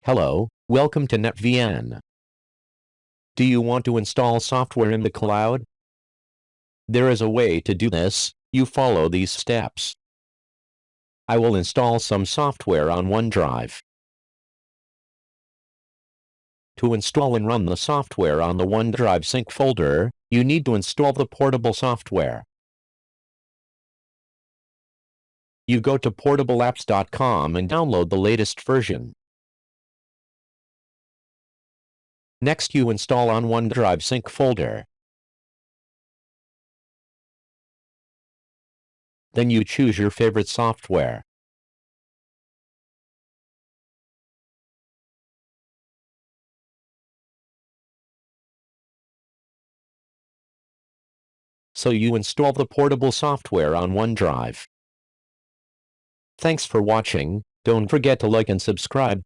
Hello, welcome to netvn. Do you want to install software in the cloud? There is a way to do this. You follow these steps. I will install some software on OneDrive. To install and run the software on the OneDrive sync folder, you need to install the portable software. You go to portableapps.com and download the latest version. Next, you install on OneDrive sync folder. Then you choose your favorite software. So you install the portable software on OneDrive. Thanks for watching. Don't forget to like and subscribe.